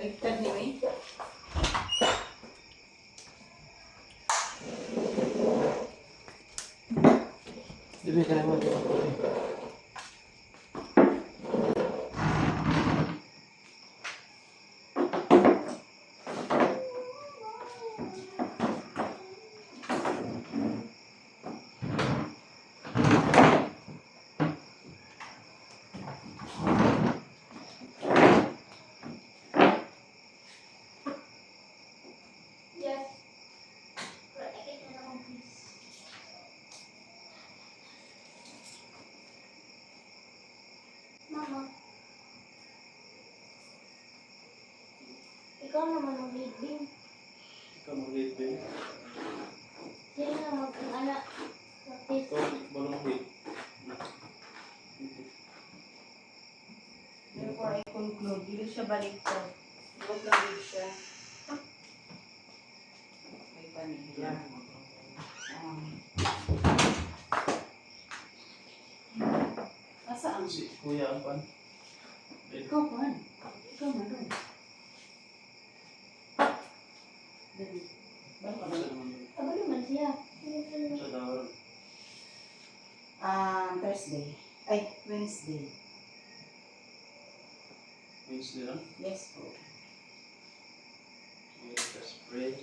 Baliktad ni May. Dili ka naman. Yes. Protect na lang, please. Mama. Ikaw naman ang leading. Ikaw mag-lead ba yun? Sino na mag-anak? Practice. Ikaw, balong lead. Therefore, I conclude, dili siya baliktad. Huwag lang din siya. May panihila. Asaan? Si Kuya ang pan. Ikaw man. Ikaw man doon. Dali. Baka ba? Aba naman siya. Sa dawar. Thursday. Ay, Wednesday. Wednesday lang. Yes po. Let us pray.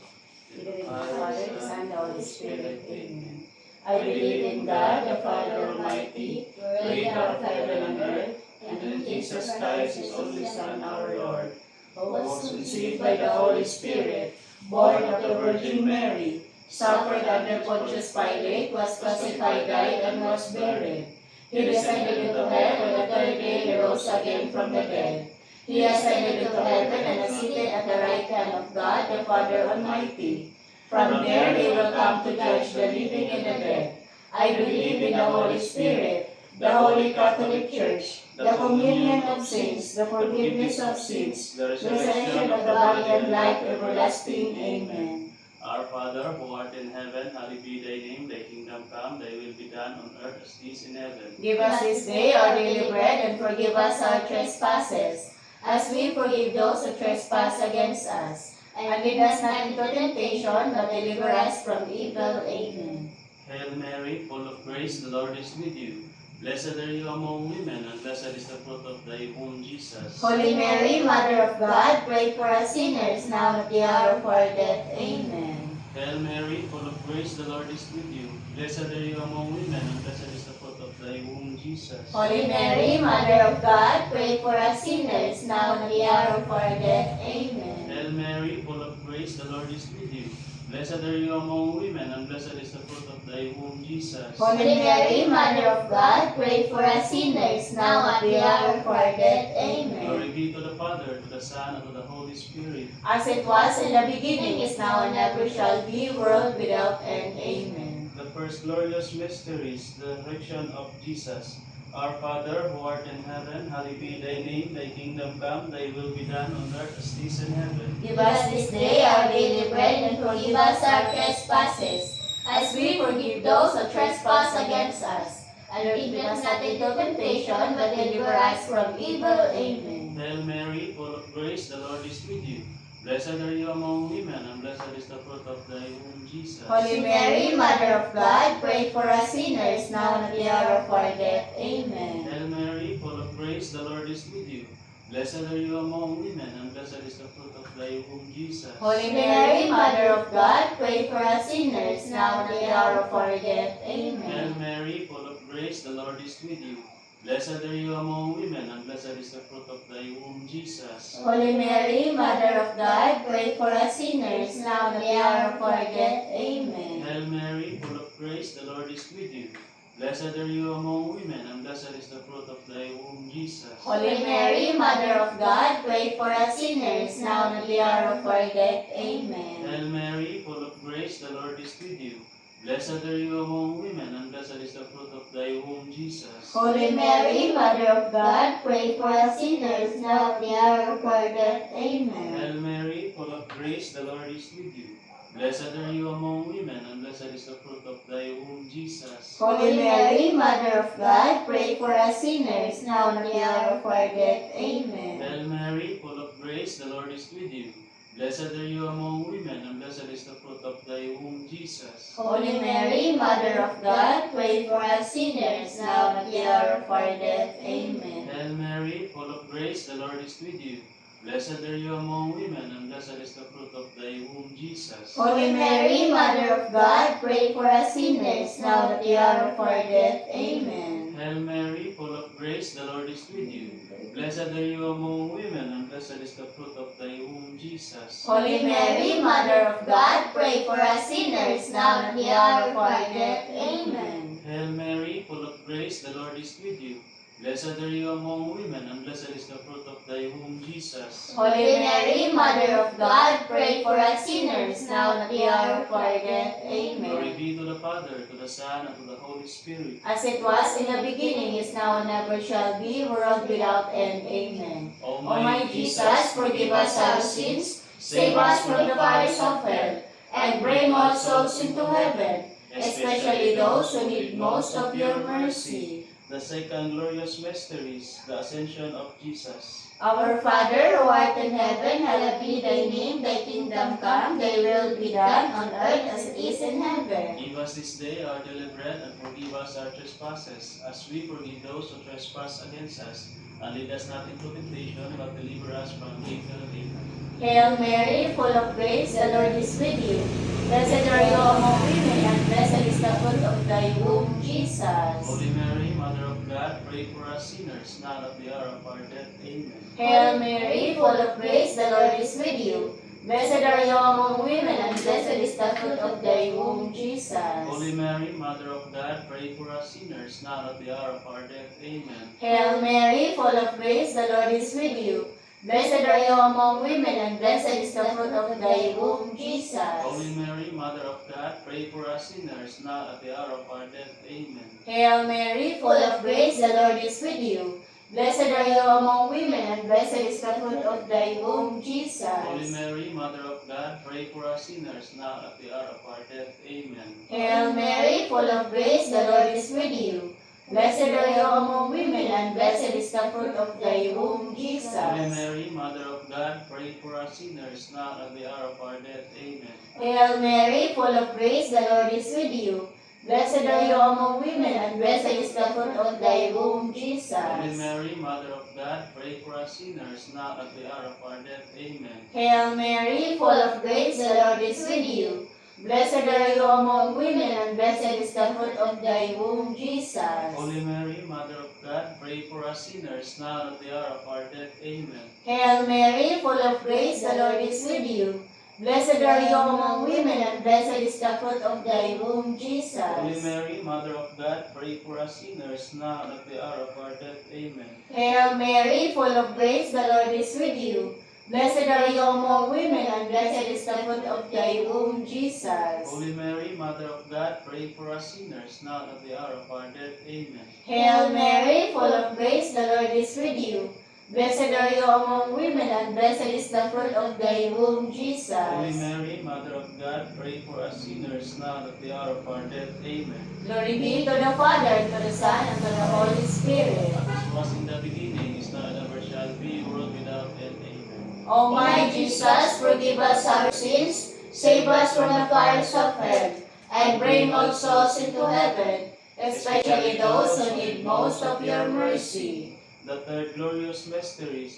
In the name of the Father, the Son, and the Holy Spirit. Amen. I believe in God, the Father Almighty, creator of heaven and earth, and in Jesus Christ, His only Son, our Lord, who was conceived by the Holy Spirit, born of the Virgin Mary, suffered under Pontius Pilate, was crucified, died, and was buried. He descended into hell, and the third day he rose again from the dead. He ascended into heaven and is seated at the right hand of God, the Father Almighty. From there he will come to judge the living and the dead. I believe in the Holy Spirit, the Holy Catholic Church, the communion of saints, the forgiveness of sins, the resurrection of the body and life everlasting. Amen. Our Father, who art in heaven, hallowed be thy name. Thy kingdom come, thy will be done on earth as it is in heaven. Give us this day our daily bread, and forgive us our trespasses, as we forgive those who trespass against us. And lead us not into temptation, but deliver us from evil. Amen. Hail Mary, full of grace, the Lord is with you. Blessed are you among women, and blessed is the fruit of thy womb, Jesus. Holy Mary, Mother of God, pray for us sinners, now and at the hour of our death. Amen. Hail Mary, full of grace, the Lord is with you. Blessed are you among women, and blessed is the fruit of thy womb, Jesus. Holy Mary, Mother of God, pray for us sinners, now and at the hour of our death. Amen. Hail Mary, full of grace, the Lord is with you. Blessed are you among women, and blessed is the fruit of thy womb, Jesus. Holy Mary, Mother of God, pray for us sinners, now and at the hour of our death. Amen. Glory be to the Father, to the Son, and to the Holy Spirit. As it was in the beginning, is now, and ever shall be, world without end. Amen. The first glorious mystery is the resurrection of Jesus. Our Father, who art in heaven, hallowed be thy name. Thy kingdom come, thy will be done on earth as it is in heaven. Give us this day our daily bread, and forgive us our trespasses, as we forgive those who trespass against us. And lead us not into temptation, but deliver us from evil. Amen. Hail Mary, full of grace, the Lord is with you. Blessed are you among women, and blessed is the fruit of thy womb, Jesus. Holy Mary, Mother of God, pray for us sinners, now and at the hour of our death. Amen. Hail Mary, full of grace, the Lord is with you. Blessed are you among women, and blessed is the fruit of thy womb, Jesus. Holy Mary, Mother of God, pray for us sinners, now and at the hour of our death. Hail Amen. Mary, full of grace, the Lord is with you. Blessed are you among women, and blessed is the fruit of thy womb, Jesus. Holy Mary, Mother of God, pray for us sinners, now and at the hour of our death. Amen. Hail Mary, full of grace, the Lord is with you. Blessed are you among women, and blessed is the fruit of thy womb, Jesus. Holy Mary, Mother of God, pray for us sinners, now and at the hour of our death. Amen. Hail Mary, full of grace, the Lord is with you. Blessed are you among women, and blessed is the fruit of thy womb, Jesus. Holy Mary, Mother of God, pray for us sinners, now at the hour of our death. Amen. Hail Mary, full of grace, the Lord is with you. Blessed are you among women, and blessed is the fruit of thy womb, Jesus. Holy Mary, Mother of God, pray for us sinners, now and at the hour of our death. Amen. Hail Mary, full of grace, the Lord is with you. Blessed are you among women, and blessed is the fruit of thy womb, Jesus. Holy Mary, Mother of God, pray for us sinners, now and at the hour of our death. Amen. Hail Mary, full of grace, the Lord is with you. Blessed are you among women, and blessed is the fruit of thy womb, Jesus. Holy Mary, Mother of God, pray for us sinners, now and at the hour of our death. Amen. Hail Mary, full of grace, the Lord is with you. Blessed are you among women, and blessed is the fruit of thy womb, Jesus. Holy Mary, Mother of God, pray for us sinners, now and at the hour of our death. Amen. Hail Mary, full of grace, the Lord is with you. Blessed are you among women, and blessed is the fruit of thy womb, Jesus. Holy Mary, Mother of God, pray for us sinners, now and at the hour of our death. Glory Amen. be to the Father, to the Son, and to the Holy Spirit. As it was in the beginning, is now, and ever shall be, world without end. Amen. O O my Jesus, forgive us our sins, save us from the fires of hell, and bring all souls into heaven, especially those who need most of your mercy. The second glorious mystery is the Ascension of Jesus. Our Father, who art in heaven, hallowed be thy name, thy kingdom come, thy will be done on earth as it is in heaven. Give us this day our daily bread, and forgive us our trespasses, as we forgive those who trespass against us. And lead us not into temptation, but deliver us from evil. Amen. Hail Mary, full of grace, the Lord is with you. Blessed are you among women, and blessed is the fruit of thy womb, Jesus. Holy Mary, Mother of God, pray for us sinners, now at the hour of our death. Amen. Hail Mary, full of grace, the Lord is with you. Blessed are you among women, and blessed is the fruit of thy womb, Jesus. Holy Mary, Mother of God, pray for us sinners, now at the hour of our death. Amen. Hail Mary, full of grace, the Lord is with you. Blessed are you among women, and blessed is the fruit of thy womb, Jesus. Holy Mary, Mother of God, pray for us sinners, now at the hour of our death. Amen. Hail Mary, full of grace, the Lord is with you. Blessed are you among women, and blessed is the fruit of thy womb, Jesus. Holy Mary, Mother of God, pray for us sinners, now at the hour of our death. Amen. Hail Mary, full of grace, the Lord is with you. Blessed are you among women, and blessed is the fruit of thy womb, Jesus. Holy Mary, Mother of God, pray for us sinners, now at the hour of our death. Amen. Hail Mary, full of grace, the Lord is with you. Blessed are you among women, and blessed is the fruit of thy womb, Jesus. Holy Mary, Mother of God, pray for us sinners, now at the hour of our death. Amen. Hail Mary, full of grace, the Lord is with you. Blessed are you among women, and blessed is the fruit of thy womb, Jesus. Holy Mary, Mother of God, pray for us sinners, now at the hour of our death. Amen. Hail Mary, full of grace, the Lord is with you. Blessed are you among women, and blessed is the fruit of thy womb, Jesus. Holy Mary, Mother of God, pray for us sinners, now at the hour of our death. Amen. Hail Mary, full of grace, the Lord is with you. Blessed are you among women, and blessed is the fruit of thy womb, Jesus. Holy Mary, Mother of God, pray for us sinners, now at the hour of our death. Amen. Hail Mary, full of grace, the Lord is with you. Blessed are you among women, and blessed is the fruit of thy womb, Jesus. Holy Mary, Mother of God, pray for us sinners, now at the hour of our death. Amen. Glory be to the Father, and to the Son, and to the Holy Spirit. As was in the beginning, is now, and ever shall be, world without end. Amen. O my Jesus, forgive us our sins, save us from the fires of hell, and bring all souls into heaven, especially those who need most of your mercy. The third glorious mystery is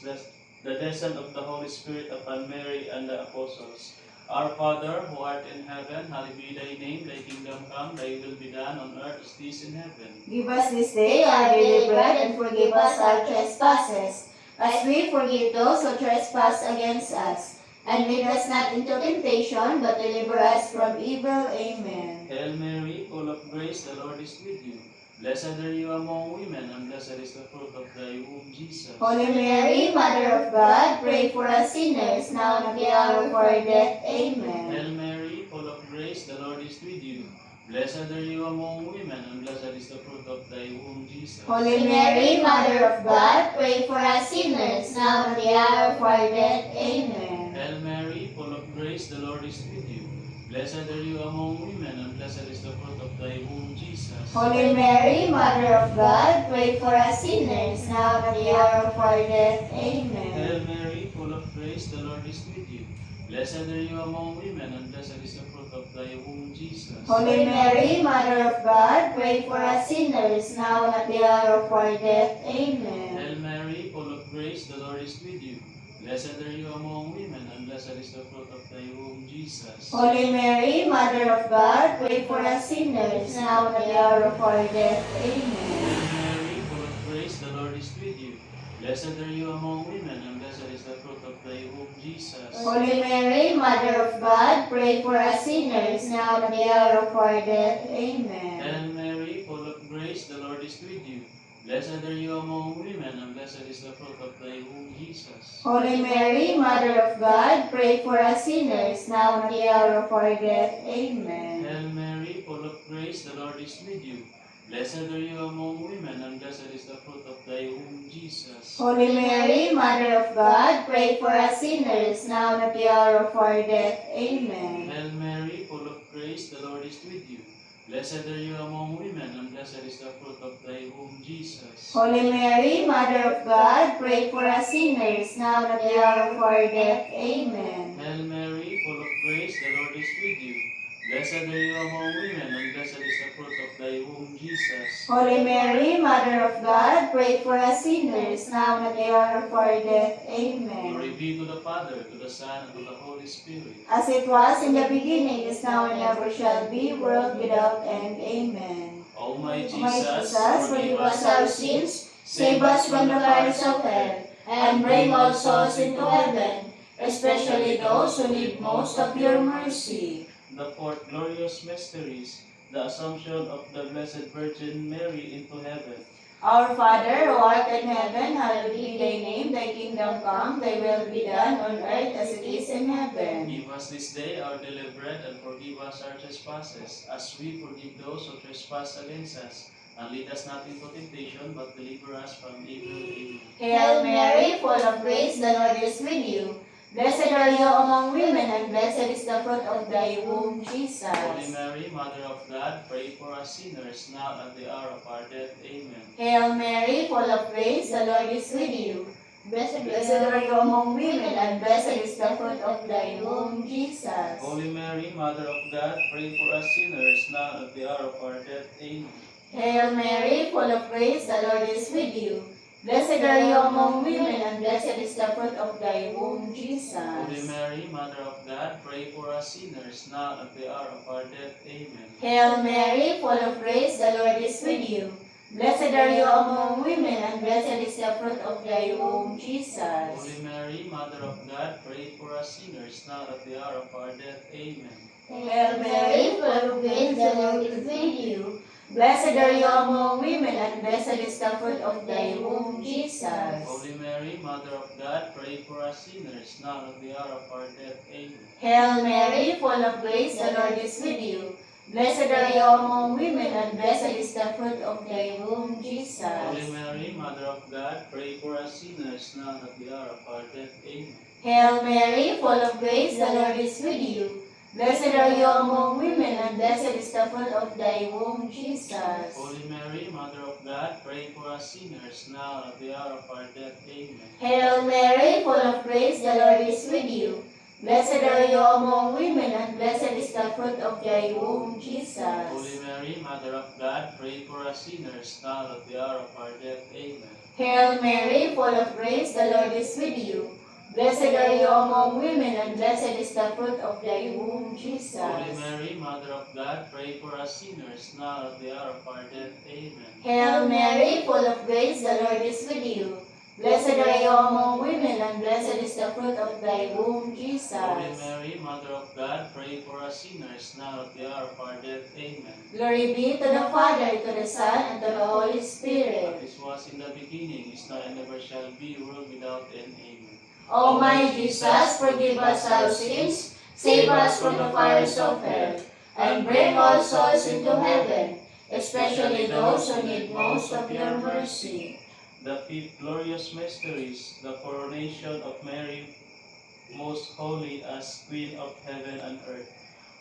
the descent of the Holy Spirit upon Mary and the apostles. Our Father, who art in heaven, hallowed be thy name, thy kingdom come, thy will be done on earth as it is in heaven. Give us this day our daily bread, and forgive us our trespasses, as we forgive those who trespass against us. And lead us not into temptation, but deliver us from evil. Amen. Hail Mary, full of grace, the Lord is with you. Blessed are you among women, and blessed is the fruit of thy womb, Jesus. Holy Mary, Mother of God, pray for us sinners, now and at the hour of our death. Amen. Hail Mary, full of grace, the Lord is with you. Blessed are you among women, and blessed is the fruit of thy womb, Jesus. Holy Mary, Mother of God, pray for us sinners, now and at the hour of our death. Amen. Hail Mary, full of grace, the Lord is with you. Blessed are you among women, and blessed is the fruit of thy womb, Jesus. Holy Mary, Mother of God, pray for us sinners, now and at the hour of our death. Amen. Hail Mary, full of grace, the Lord is with you. Blessed are you among women, and blessed is the fruit of thy womb, Jesus. Holy Mary, Mother of God, pray for us sinners, now and at the hour of our death. Amen. Hail Mary, full of grace, the Lord is with you. Blessed are you among women, and blessed is the fruit of thy womb, Jesus. Holy Mary, Mother of God, pray for us sinners, now and at the hour of our death. Amen. Hail Mary, full of grace, the Lord is with you. Blessed are you among women, and blessed is the fruit of thy womb, Jesus. Holy Mary, Mother of God, pray for us sinners, now and at the hour of our death. Amen. Hail Mary, full of grace, the Lord is with you. Blessed are you among women, and blessed is the fruit of thy womb, Jesus. Holy Mary, Mother of God, pray for us sinners, now and at the hour of our death. Amen. Hail Mary, full of grace, the Lord is with you. Blessed are you among women, and blessed is the fruit of thy womb, Jesus. Holy Mary, Mother of God, pray for us sinners, now and at the hour of our death. Amen. Hail Mary, full of grace, the Lord is with you. Blessed are you among women, and blessed is the fruit of thy womb, Jesus. Holy Mary, Mother of God, pray for us sinners, now and at the hour of our death. Amen. Hail Mary, full of grace, the Lord is with you. Blessed are you among women, and blessed is the fruit of thy womb, Jesus. Holy Mary, Mother of God, pray for us sinners, now and at the hour of our death. Amen. Glory be to the Father, to the Son, and to the Holy Spirit. As it was in the beginning, is now, and ever shall be, world without end. Amen. O my O my Jesus, Jesus, forgive us our sins, save us from the fires of hell, and bring all souls into heaven, especially those who need most of your mercy. The fourth glorious mysteries, the Assumption of the Blessed Virgin Mary into heaven. Our Father, who art in heaven, hallowed be thy name, thy kingdom come, thy will be done on earth as it is in heaven. Give us this day our daily bread, and forgive us our trespasses, as we forgive those who trespass against us. And lead us not into temptation, but deliver us from evil. Amen. Hail Mary, full of grace, the Lord is with you. Blessed are you among women, and blessed is the fruit of thy womb, Jesus. Holy Mary, Mother of God, pray for us sinners, now and at the hour of our death. Amen. Hail Mary, full of grace, the Lord is with you. Blessed are you among women, and blessed is the fruit of thy womb, Jesus. Holy Mary, Mother of God, pray for us sinners, now and at the hour of our death. Amen. Hail Mary, full of grace, the Lord is with you. Blessed are you among women, and blessed is the fruit of thy womb, Jesus. Holy Mary, Mother of God, pray for us sinners, now and at the hour of our death. Amen. Hail Mary, full of grace, the Lord is with you. Blessed are you among women, and blessed is the fruit of thy womb, Jesus. Holy Mary, Mother of God, pray for us sinners, now and at the hour of our death. Amen. Hail Mary, full of grace, the Lord is with you. Blessed are you among women, and blessed is the fruit of thy womb, Jesus. Holy Mary, Mother of God, pray for us sinners, now and at the hour of our death. Amen. Hail Mary, full of grace, the Lord is with you. Blessed are you among women, and blessed is the fruit of thy womb, Jesus. Holy Mary, Mother of God, pray for us sinners, now and at the hour of our death. Amen. Hail Mary, full of grace, the Lord is with you. Blessed are you among women, and blessed is the fruit of thy womb, Jesus. Holy Mary, Mother of God, pray for us sinners, now and at the hour of our death. Amen. Hail Mary, full of grace, the Lord is with you. Blessed are you among women, and blessed is the fruit of thy womb, Jesus. Holy Mary, Mother of God, pray for us sinners, now and at the hour of our death. Amen. Hail Mary, full of grace, the Lord is with you. Blessed are you among women, and blessed is the fruit of thy womb, Jesus. Holy Mary, Mother of God, pray for us sinners, now and at the hour of our death. Amen. Hail Mary, full of grace, the Lord is with you. Blessed are you among women, and blessed is the fruit of thy womb, Jesus. Holy Mary, Mother of God, pray for us sinners, now and at the hour of our death. Amen. Glory be to the Father, to the Son, and to the Holy Spirit. As it was in the beginning, is now, and ever shall be, world without end. Amen. O my Jesus, forgive us our sins, save us from the fires of hell, and bring all souls into heaven, especially those who need most of your mercy. The fifth glorious mysteries, the coronation of Mary, most holy as Queen of heaven and earth.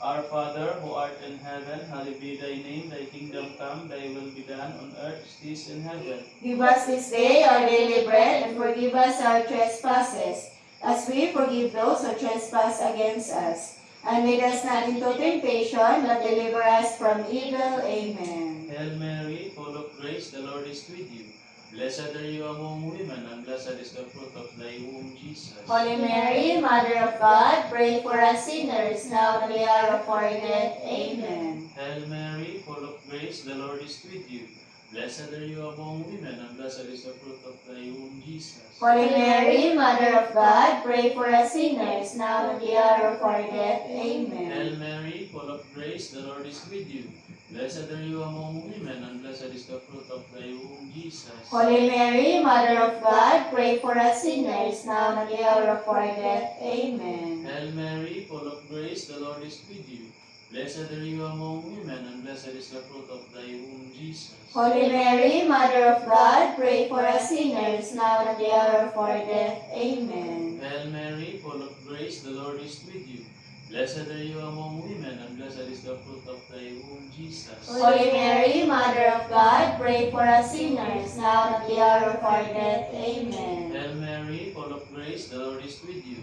Our Father, who art in heaven, hallowed be thy name. Thy kingdom come, thy will be done on earth as it is in heaven. Give us this day our daily bread, and forgive us our trespasses, as we forgive those who trespass against us. And lead us not into temptation, but deliver us from evil. Amen. Hail Mary, full of grace, the Lord is with you. Blessed are you among women, and blessed is the fruit of thy womb, Jesus. Holy Mary, Mother of God, pray for us sinners, now and at the hour of our death. Amen. Hail Mary, full of grace, the Lord is with you. Blessed are you among women, and blessed is the fruit of thy womb, Jesus. Holy Mary, Mother of God, pray for us sinners, now and at the hour of our death. Amen. Hail Mary, full of grace, the Lord is with you. Blessed are you among women, and blessed is the fruit of thy womb, Jesus. Holy Mary, Mother of God, pray for us sinners, now and at the hour of our death. Amen. Hail Mary, full of grace, the Lord is with you. Blessed are you among women, and blessed is the fruit of thy womb, Jesus. Holy Mary, Mother of God, pray for us sinners, now and at the hour of our death. Amen. Hail Mary, full of grace, the Lord is with you. Blessed are you among women, and blessed is the fruit of thy womb, Jesus. Holy Mary, Mother of God, pray for us sinners, now and at the hour of our death. Amen. Hail Mary, full of grace, the Lord is with you.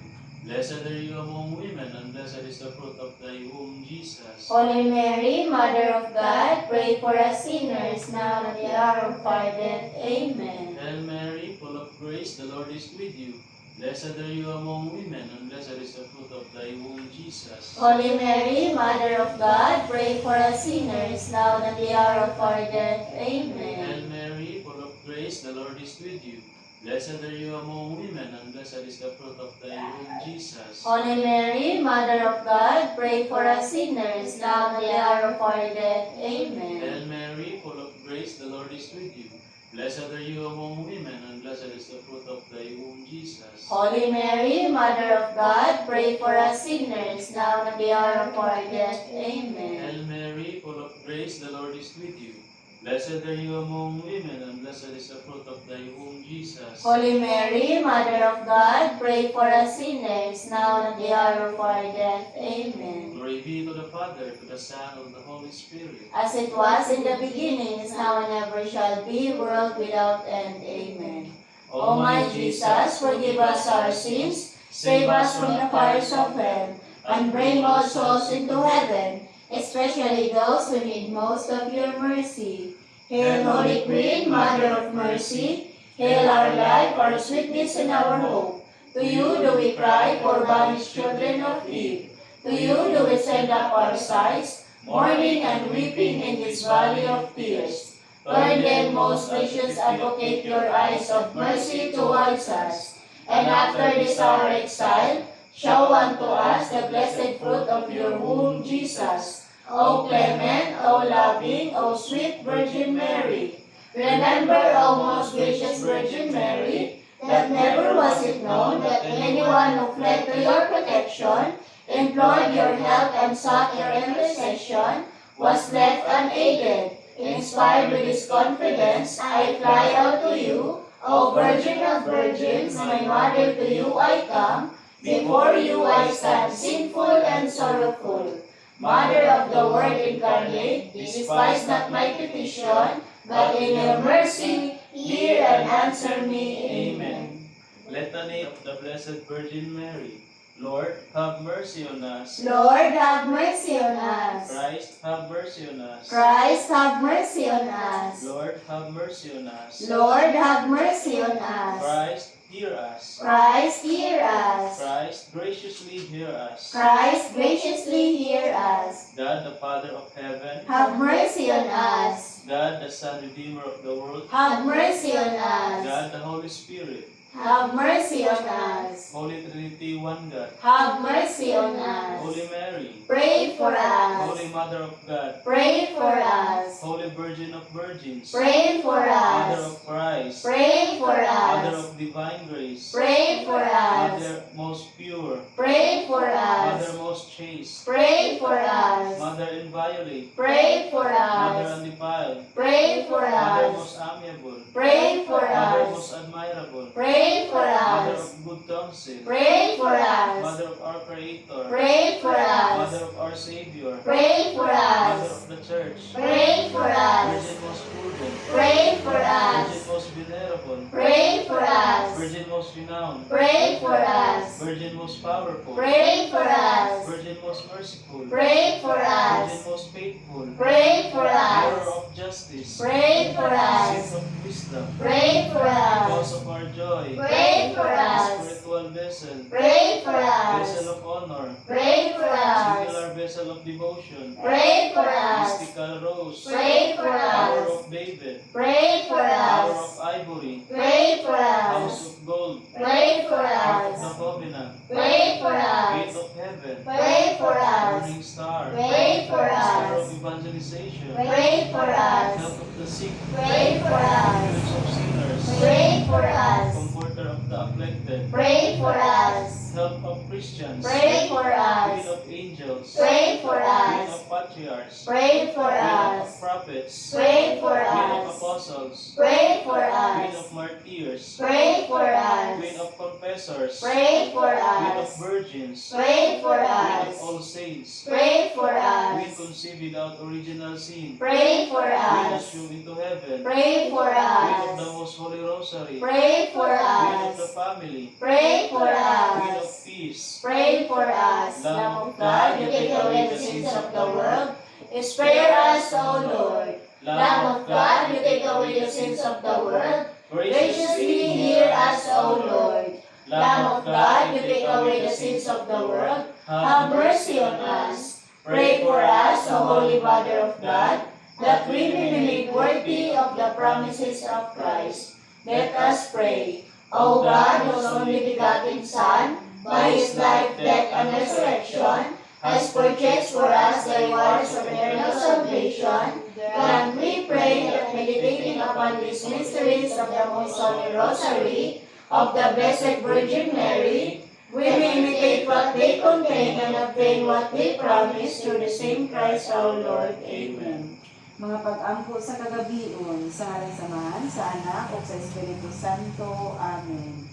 Blessed are you among women, and blessed is the fruit of thy womb, Jesus. Holy Mary, Mother of God, pray for us sinners, now and at the hour of our death. Amen. Hail Mary, full of grace, the Lord is with you. Blessed are you among women, and blessed is the fruit of thy womb, Jesus. Holy Mary, Mother of God, pray for us sinners, now and at the hour of our death. Amen. Hail Mary, full of grace, the Lord is with you. Blessed are you among women, and blessed is the fruit of thy womb, Jesus. Holy Mary, Mother of God, pray for us sinners, now and at the hour of our death. Amen. Hail Mary, full of grace, the Lord is with you. Blessed are you among women, and blessed is the fruit of thy womb, Jesus. Holy Mary, Mother of God, pray for us sinners, now and at the hour of our death. Amen. Hail Mary, full of grace, the Lord is with you. Blessed are you among women, and blessed is the fruit of thy womb, Jesus. Holy Mary, Mother of God, pray for us sinners, now and at the hour of our death. Amen. Glory be to the Father, to the Son, and to the Holy Spirit. As it was in the beginning, is now, and ever shall be, world without end. Amen. O my Jesus, forgive us our sins, save us from the fires of hell, and bring all souls into heaven, especially those who need most of your mercy. Hail, Holy Queen, Mother of Mercy, hail our life, our sweetness, and our hope. To you do we cry, poor banished children of Eve. To you do we send up our sighs, mourning and weeping in this valley of tears. Turn then, most gracious Advocate, your eyes of mercy towards us, and after this our exile, show unto us the blessed fruit of your womb, Jesus. O clement, O loving, O sweet Virgin Mary, remember, O most gracious Virgin Mary, that never was it known that anyone who fled to your protection, implored your help, and sought your intercession, was left unaided. Inspired with this confidence, I fly out to you, O Virgin of Virgins, my Mother, to you I come. Before you I stand sinful and sorrowful. Mother of the Word incarnate, despise not my petition, but in your mercy, hear and answer me. Amen. Litany of the Blessed Virgin Mary. Lord, have mercy on us. Lord, have mercy on us. Christ, have mercy on us. Christ, have mercy on us. Lord, have mercy on us. Lord, have mercy on us. Christ, hear us. Christ, hear us. Christ, graciously hear us. Christ, graciously hear us. God, the Father of heaven, Have mercy on us. God, the Son, Redeemer of the world, Have mercy on us. God, the Holy Spirit, Have mercy on us. Holy Trinity, one God, Have mercy on us. Holy Mary, Pray for Holy us. Mother of God, Pray for us. Holy Virgin of Virgins, Pray for Mother us. of Christ, Pray for Mother us. of divine grace, Pray for us. Mother most pure, Pray for Mother us. most chaste, Pray for us. Mother inviolate, Pray for Mother us. undefiled, Pray for Mother us. most amiable, Pray for Mother us. most admirable, Pray for Mother us. of good counsel, Pray for us. Mother of our Creator, Pray for Mother us. of our Savior, Pray for Mother us. of the Church, Pray for us. Virgin most prudent, Pray for Virgin us. most venerable, Pray for us. Virgin most renowned, Pray for us. Virgin most powerful, Pray for us. Virgin most merciful, Pray for Virgin us. most faithful, Pray for Mirror us. of justice, Pray for Seat us. of wisdom, Pray for Cause us. of our joy, Pray for us. Spiritual vessel, Pray for Vessel us. of honor, Pray for Singular us. vessel of devotion, Pray for us. Mystical rose, Pray for Tower us. of David, Pray for Tower of us. ivory, Pray for House us. of gold, Pray for Ark of the us. covenant, Pray for Gate us. of heaven, Pray for us. Morning star, Pray for Star of us. evangelization, Pray for us. Health of the sick, Pray for us. Prince of sinners, Pray for us. Comforter of the afflicted, Pray for us. Help of Christians, Pray for Queen us. of angels, Pray for Queen us. of patriarchs, Pray for Queen of us. prophets, Pray for Queen of us. apostles, Pray for Queen of us. martyrs, Pray for Queen us. of confessors, Pray for Queen of us. virgins, Pray for Queen of us. all saints, Pray for Queen us. conceived without original sin, Pray for Queen us. assumed into heaven, Pray for Queen of the us. most holy rosary, Pray for Queen of the us. family, Pray for Queen of us. peace, Pray for us. Lamb of God, you take away the sins of the world. Spare us, O Lord. Lamb of God, you take away the sins of the world. Graciously hear us, O Lord. Lamb of God, you take away the sins of the world. Have mercy on us. Pray for us, O Holy Mother of God, that we may be made worthy of the promises of Christ. Let us pray. O God, whose only begotten Son, by his life, death, and resurrection, has purchased for us the rewards of eternal salvation, grant, we pray, that meditating upon these mysteries of the Most Holy Rosary of the Blessed Virgin Mary, we may imitate what they contain and obtain what they promise through the same Christ our Lord. Amen. Mga pag-ampo sa kagabion, sa ngalan samahan, sa anak, o sa Espiritu Santo. Amen.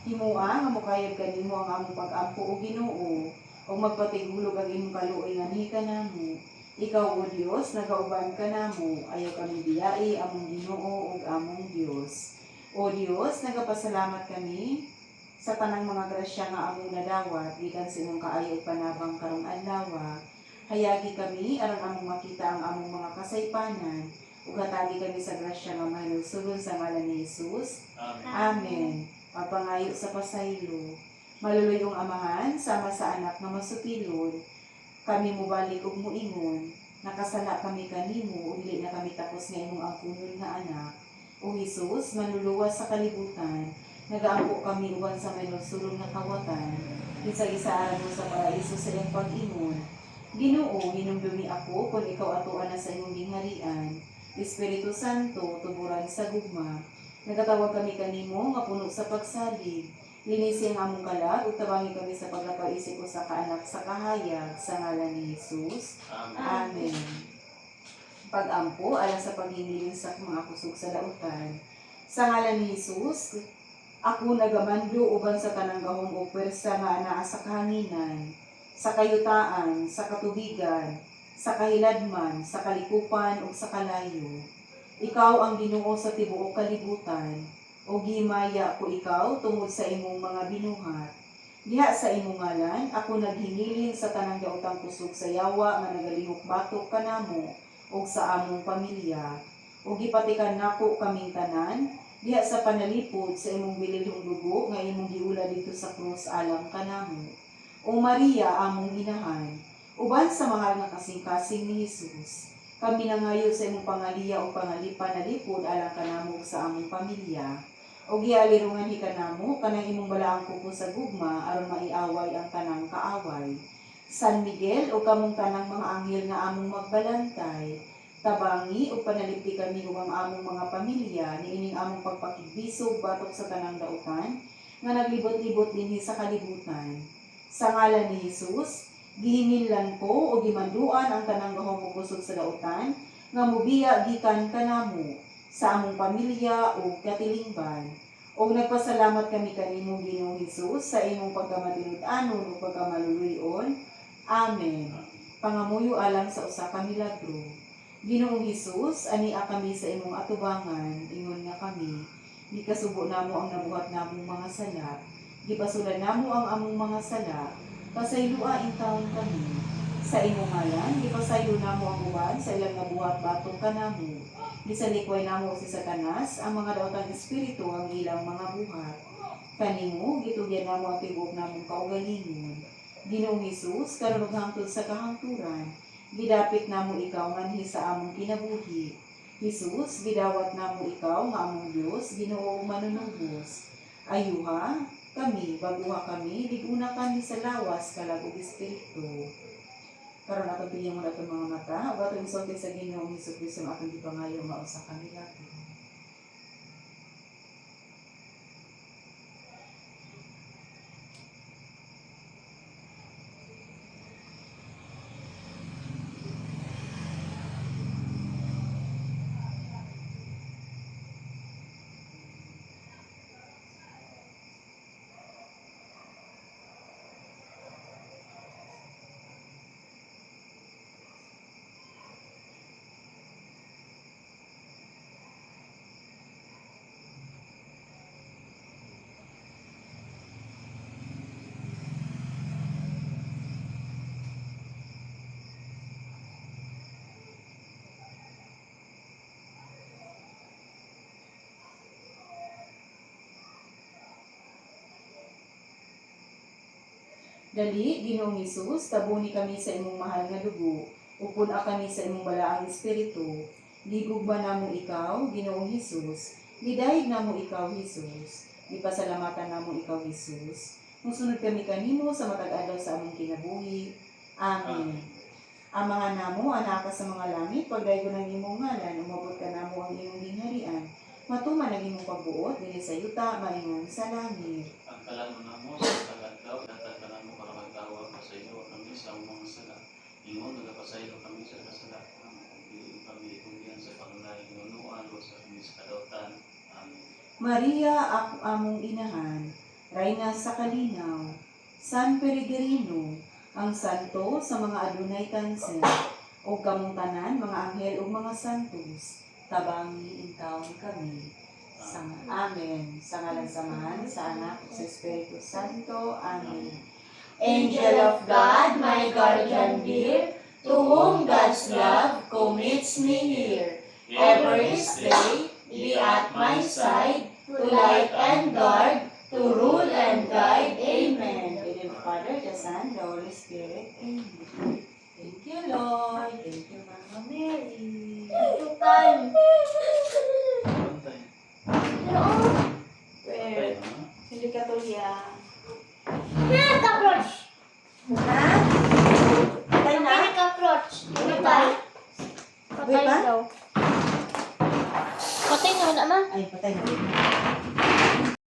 Himua, nga mukayag kanimo ang among pag-ampo o Ginoo, o magpatigulog ang imong kaluoy hika namo. Ikaw, o Dios, nagauban ka namo, ayaw kami biyai, among Ginoo, o among Dios. O Dios, nagapasalamat kami sa tanang mga grasya nga among nadawat, gikan sa imong kaayo panabang karong adlaw. Hayagi kami, aron among makita ang among mga kasaypanan, ug hatagi kami sa grasya nga mahinulsugod sa ngalan ni Jesus. Amen. Amen. Mapangayo sa pasaylo. Maluluyong Amahan, sama sa anak nga masutilon, kami mubalik ug muingon, nakasala kami kanimo, ug dili na kami tapos nga imong angkunod nga anak. O Jesus, manluluwas sa kalibutan, nagaampo kami uban sa mahinulsugod nga kawatan, isa-isaan mo sa paraiso sa iyang pag-ingon. Ginoo, hinumdumi ako kung ikaw atuan na sa imong gingharian. Espiritu Santo, tuburan sa gugma. Nagatawag kami kanimo nga puno sa pagsalig. Linisi ang among kalag ug tabangi kami sa paglapaisip o sa kaanak sa kahayag sa ngalan ni Jesus. Amen. Amen. Pag-ampo alang sa paghingiling sa mga kusog sa dautan. Sa ngalan ni Jesus, ako nagamando uban sa tanang gahom o pwersa nga anaa sa kahanginan, sa kayutaan, sa katubigan, sa kahiladman, sa kalikupan ug sa kalayo. Ikaw ang Ginoo sa tibuok kalibutan, o gihimaya ko ikaw tungod sa imong mga binuhat. Diha sa imong ngalan, ako naghingiling sa tanang daotang kusog sa yawa nga nagalihok batok kanamo ug sa among pamilya. O gipatikan nako kaming tanan, diha sa panalipod sa imong bililhong dugo nga imong giula dito sa krus alang kanamo. O Maria, among inahan, uban sa mahal nga kasing-kasing ni Jesus, kami nangayo sa imong pangaliya o panalipod alang kanamo sa among pamilya. O gialirungan hikanamo kanang imong balaang kuko sa gugma aron maiaway ang tanang kaaway. San Miguel o kamong tanang mga anghel nga among magbalantay, tabangi o panalipdi kami ug ang among mga pamilya niining among pagpakigbisog batok sa tanang dautan nga naglibot-libot dinhi sa kalibutan. Sa ngalan ni Jesus, gihingilan ko o gimanduan ang tanang gahom ug kusog sa dautan nga mubiya gikan kanamo sa among pamilya o katilingban. O nagpasalamat kami kanimo Ginoong Hesus sa imong pagkamatinud-anon o pagkamaluluyon. Amen. pangamuyo alang sa usa ka milagro. Ginoong Hesus, ania kami sa imong atubangan, ingon nga kami, gikasubo namo ang nabuhat namong mga sala, gipasulan namo ang among mga sala, pasaylua intawon kami. Sa imong ngalan, gipasayo namo ang uban sa ilang nabuhat batong kanamo. Gisalikway namo si Satanas, ang mga daotang espiritu ang ilang mga buhat. Kanimo, gitugyan namo ang tibuok namong kaugalingon. Ginoong Hesus, karon ug hangtod sa kahangturan, gidapit namo ikaw nganhi sa among kinabuhi. Hesus, gidawat namo ikaw nga among Dios, Ginoo ug manunubos. Ayuha kami, baguha kami, diguna kami sa lawas kalag ug espiritu. Karon ato bigyan mo na itong mga mata, o ato isulti sa Ginoong Hesus ang atong gipangayo nga usa ka milagro. Dali, Ginoong Hesus, tabuni kami sa imong mahal nga dugo, upuna kami sa imong balaang espiritu. Ligugba namo ikaw, Ginoong Hesus, gidayeg namo ikaw, Hesus, gipasalamatan namo ikaw, Hesus. Musunod kami kanimo sa matag adlaw sa among kinabuhi. Amen. Amahan namo anaka sa mga langit, pagdaygo ng imong ngalan, umabot ka namo ang imong gingharian. Matuman ang imong pagbuot dili sa yuta maingon sa langit. Ang kalano namo sa tagadlaw, datad ka namo para magtawag sa iyo kami sa mga sala. Ingon nagapasaylo kami sa kasala. Dili kami itungyan sa panglaing nunuan o sa kami sa kadautan. Amen. Maria, ako among inahan, Rayna sa kalinaw, San Peregrino, ang santo sa mga adunay kanser, o kamong tanan, mga anghel o mga santos, tabangi intawon kami. Amen. Sa ngalan sa Mahal, sa Anak, sa Espiritu Santo. Amen. Angel of God, my guardian dear, to whom God's love commits me here. Ever His day, be at my side, to light and guard, to rule and guide. Amen. In the Father, the Son, the Holy Spirit. Amen. Thank you, Lord. Thank you, Mama Mary. Tukan. Pantay. Where? Hindi ka tuya. Pinaka-approach. Ha? Patay na? Pinaka-approach. Patay. Patay Wait, ba? daw. Patay na, wala ma? Ay, patay na.